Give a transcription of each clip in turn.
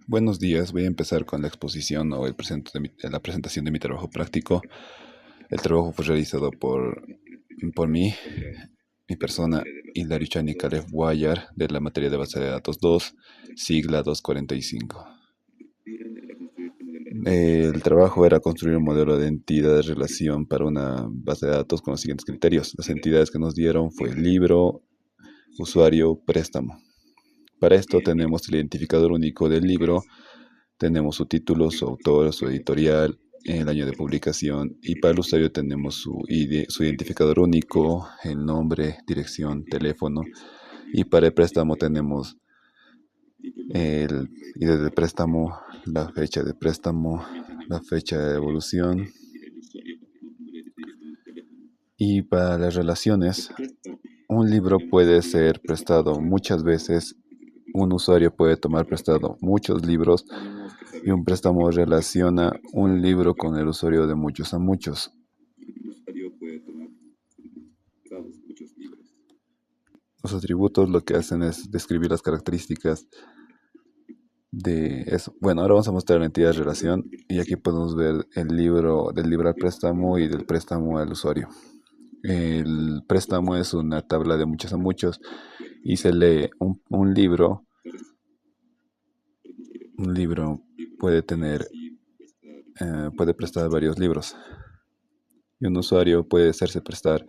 Buenos días, voy a empezar con la exposición o la presentación de mi trabajo práctico. El trabajo fue realizado por mí, mi persona, Hilario Chani Caleb Guayar, de la materia de base de datos 2, sigla 245. El trabajo era construir un modelo de entidad de relación para una base de datos con los siguientes criterios. Las entidades que nos dieron fue libro, usuario, préstamo. Para esto tenemos el identificador único del libro. Tenemos su título, su autor, su editorial, el año de publicación y para el usuario tenemos su identificador único, el nombre, dirección, teléfono y para el préstamo tenemos el ID de préstamo, la fecha de préstamo, la fecha de devolución y para las relaciones un libro puede ser prestado muchas veces, un usuario puede tomar prestado muchos libros y un préstamo relaciona un libro con el usuario de muchos a muchos. Los atributos lo que hacen es describir las características de eso. Bueno, ahora vamos a mostrar la entidad de relación y aquí podemos ver el libro del libro al préstamo y del préstamo al usuario. El préstamo es una tabla de muchos a muchos y se lee un libro. Un libro puede puede prestar varios libros y un usuario puede hacerse prestar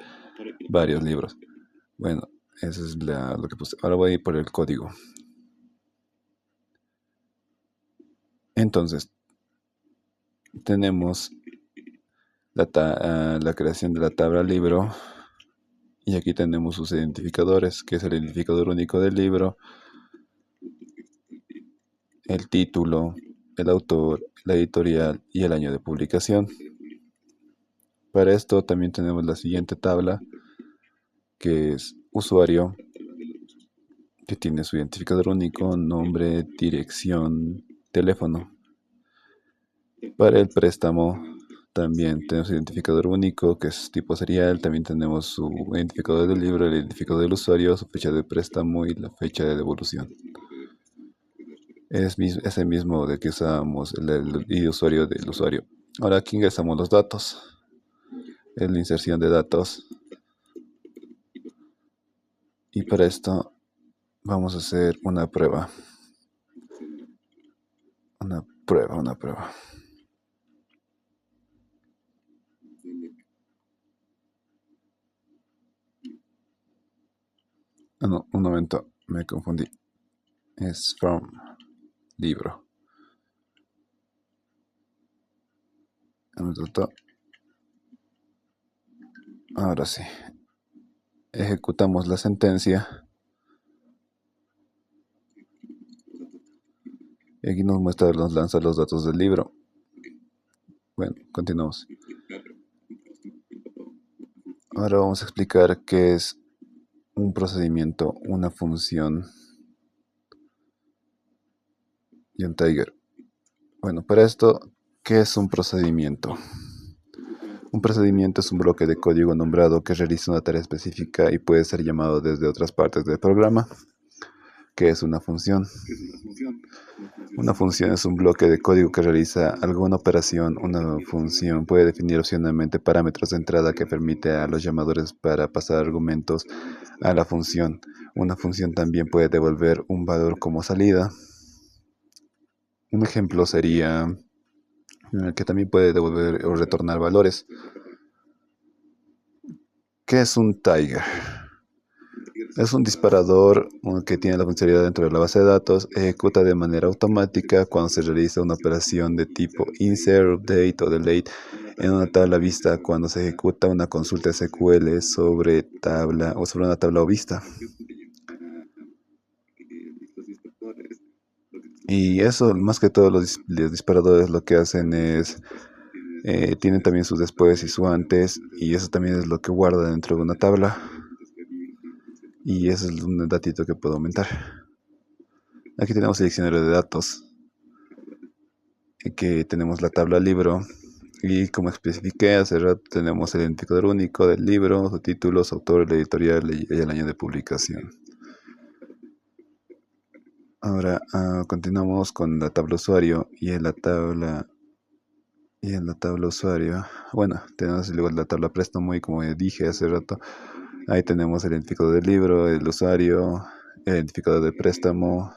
varios libros. Bueno, eso es lo que puse. Ahora voy a ir por el código. Entonces, tenemos la creación de la tabla libro y aquí tenemos sus identificadores, que es el identificador único del libro, el título, el autor, la editorial y el año de publicación. Para esto también tenemos la siguiente tabla, que es usuario, que tiene su identificador único, nombre, dirección, teléfono. Para el préstamo también tenemos identificador único, que es tipo serial. También tenemos su identificador del libro, el identificador del usuario, su fecha de préstamo y la fecha de devolución. Es el mismo de que usamos el ID usuario del usuario. Ahora aquí ingresamos los datos. Es la inserción de datos. Y para esto vamos a hacer una prueba. Una prueba. Ah, no, un momento, me confundí. Es from libro. Ahora sí. Ejecutamos la sentencia. Y aquí nos lanza los datos del libro. Bueno, continuamos. Ahora vamos a explicar qué es un procedimiento, una función y un tiger. Bueno, para esto, ¿qué es un procedimiento? Un procedimiento es un bloque de código nombrado que realiza una tarea específica y puede ser llamado desde otras partes del programa. ¿Qué es una función? Una función es un bloque de código que realiza alguna operación. Una función puede definir opcionalmente parámetros de entrada que permite a los llamadores para pasar argumentos a la función. Una función también puede devolver un valor como salida. Un ejemplo sería que también puede devolver o retornar valores. ¿Qué es un tiger? Es un disparador que tiene la funcionalidad dentro de la base de datos, ejecuta de manera automática cuando se realiza una operación de tipo insert, update o delete en una tabla vista cuando se ejecuta una consulta SQL sobre una tabla o vista. Y eso, más que todo, los disparadores lo que hacen es, tienen también su después y su antes, y eso también es lo que guarda dentro de una tabla. Y eso es un datito que puedo aumentar. Aquí tenemos el diccionario de datos, que tenemos la tabla libro, y como especifiqué hace rato, tenemos el identificador único del libro, su título, su autor, la editorial y el año de publicación. Ahora continuamos con la tabla usuario y en la tabla usuario, bueno, tenemos luego la tabla préstamo y como dije hace rato, ahí tenemos el identificador del libro, el usuario, el identificador de préstamo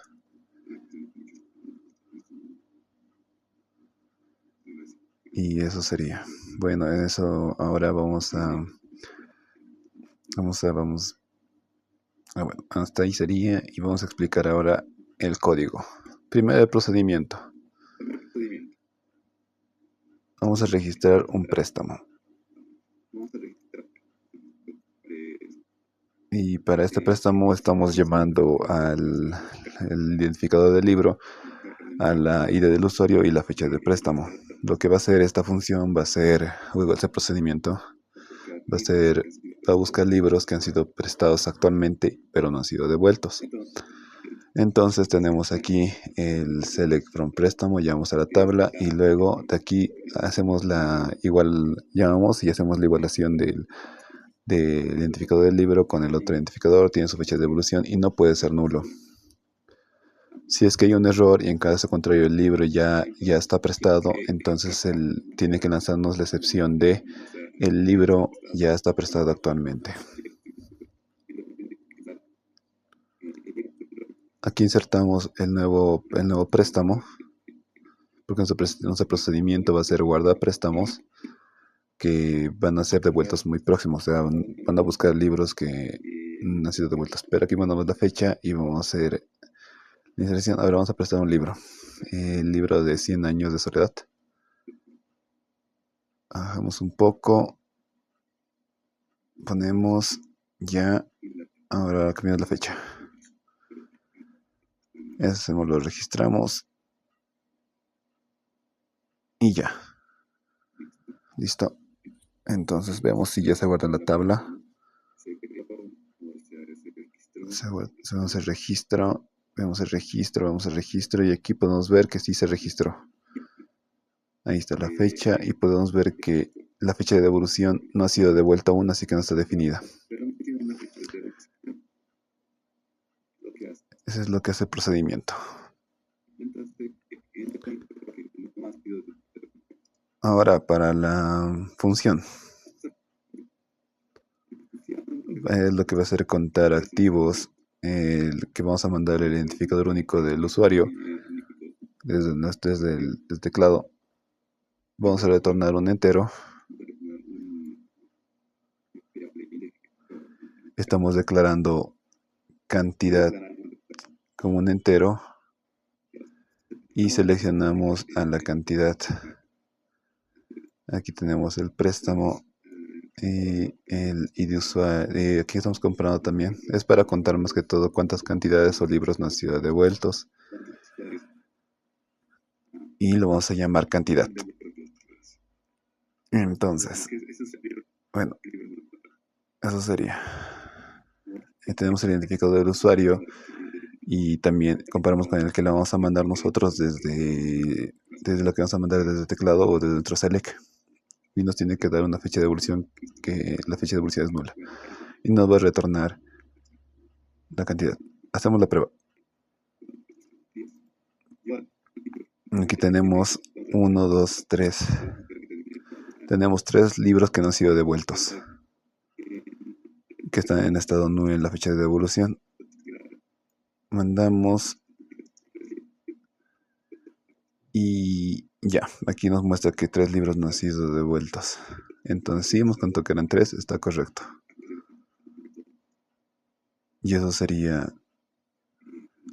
y eso sería. Bueno, en eso ahora vamos, bueno, hasta ahí sería y vamos a explicar ahora el código. Primero el procedimiento. Vamos a registrar un préstamo. Y para este préstamo estamos llamando al el identificador del libro, a la ID del usuario y la fecha de préstamo. Lo que va a hacer esta función o este procedimiento, va a ser, va a buscar libros que han sido prestados actualmente, pero no han sido devueltos. Entonces tenemos aquí el select from préstamo, llamamos a la tabla y luego de aquí llamamos y hacemos la igualación del identificador del libro con el otro identificador, tiene su fecha de devolución y no puede ser nulo. Si es que hay un error y en caso contrario el libro ya está prestado, entonces él tiene que lanzarnos la excepción de el libro ya está prestado actualmente. Aquí insertamos el nuevo préstamo, porque nuestro procedimiento va a ser guardar préstamos que van a ser devueltos muy próximos. O sea, van a buscar libros que no han sido devueltos. Pero aquí mandamos la fecha y vamos a hacer la inserción. Ahora vamos a prestar un libro. El libro de 100 años de soledad. Bajamos un poco. Ponemos ya. Ahora cambiamos la fecha. Hacemos, lo registramos. Y ya. Listo. Entonces vemos si ya se guarda en la tabla. Vemos el registro. Vemos el registro y aquí podemos ver que sí se registró. Ahí está la fecha y podemos ver que la fecha de devolución no ha sido devuelta aún, así que no está definida. Eso es lo que hace el procedimiento. Ahora para la función. Es lo que va a hacer contar activos, que vamos a mandar el identificador único del usuario desde el teclado. Vamos a retornar un entero. Estamos declarando cantidad como un entero y seleccionamos a la cantidad. Aquí tenemos el préstamo y el ID usuario. Aquí estamos comprando también. Es para contar más que todo cuántas cantidades o libros no han sido devueltos. Y lo vamos a llamar cantidad. Entonces, bueno, eso sería. Tenemos el identificador del usuario y también comparamos con el que le vamos a mandar nosotros desde lo que vamos a mandar desde el teclado o desde nuestro select. Y nos tiene que dar una fecha de devolución que la fecha de devolución es nula. Y nos va a retornar la cantidad. Hacemos la prueba. Aquí tenemos 1, 2, 3. Tenemos 3 libros que no han sido devueltos, que están en estado nulo en la fecha de devolución. Mandamos y ya, aquí nos muestra que 3 libros no han sido devueltos. Entonces, si hemos contado que eran 3, está correcto. Y eso sería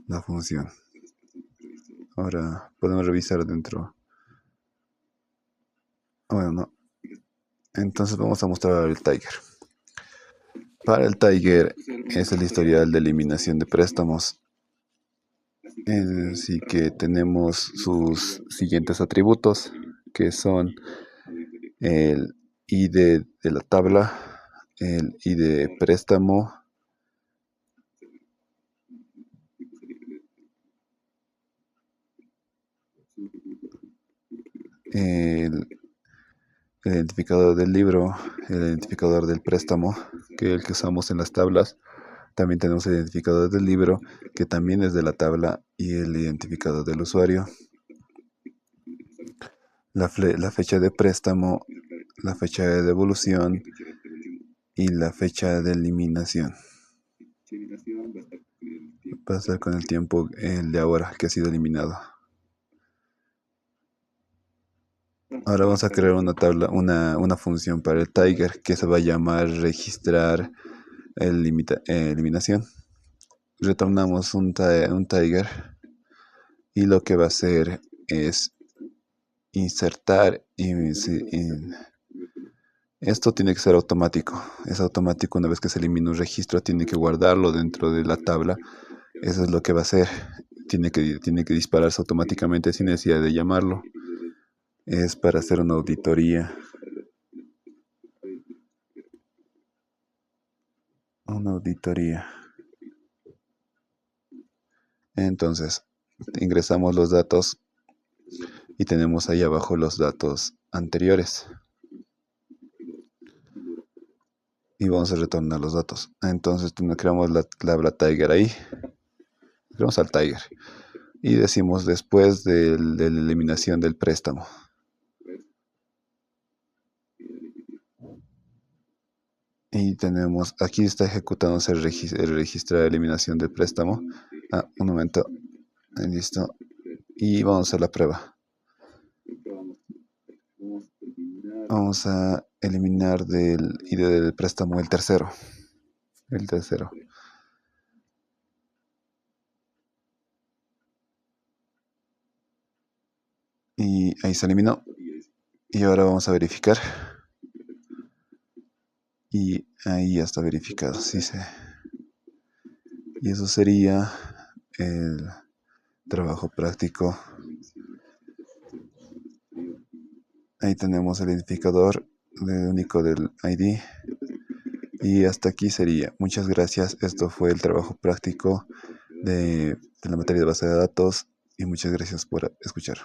la función. Ahora podemos revisar dentro. Bueno, no. Entonces vamos a mostrar el Tiger. Para el Tiger es el historial de eliminación de préstamos. Así que tenemos sus siguientes atributos, que son el ID de la tabla, el ID préstamo, el identificador del libro, el identificador del préstamo, que es el que usamos en las tablas, También tenemos el identificador del libro, que también es de la tabla, y el identificador del usuario, la fecha de préstamo, la fecha de devolución y la fecha de eliminación. Va a estar con el tiempo el de ahora que ha sido eliminado. Ahora vamos a crear una tabla, una función para el Tiger que se va a llamar registrar eliminación. Retornamos un Tiger y lo que va a hacer es insertar esto tiene que ser automático. Es automático. Una vez que se elimina un registro, tiene que guardarlo dentro de la tabla. Eso es lo que va a hacer. Tiene que dispararse automáticamente sin necesidad de llamarlo. Es para hacer una auditoría. Una auditoría. Entonces, ingresamos los datos y tenemos ahí abajo los datos anteriores. Y vamos a retornar los datos. Entonces creamos la tabla Tiger ahí. Creamos al Tiger. Y decimos después de la eliminación del préstamo. Y tenemos, aquí está ejecutándose el registro de eliminación del préstamo. Un momento. Listo. Y vamos a hacer la prueba. Vamos a eliminar del ID del préstamo el tercero. El tercero. Y ahí se eliminó. Y ahora vamos a verificar. Y ahí ya está verificado. Sí, y eso sería el trabajo práctico. Ahí tenemos el identificador único del ID. Y hasta aquí sería. Muchas gracias. Esto fue el trabajo práctico de la materia de base de datos. Y muchas gracias por escuchar.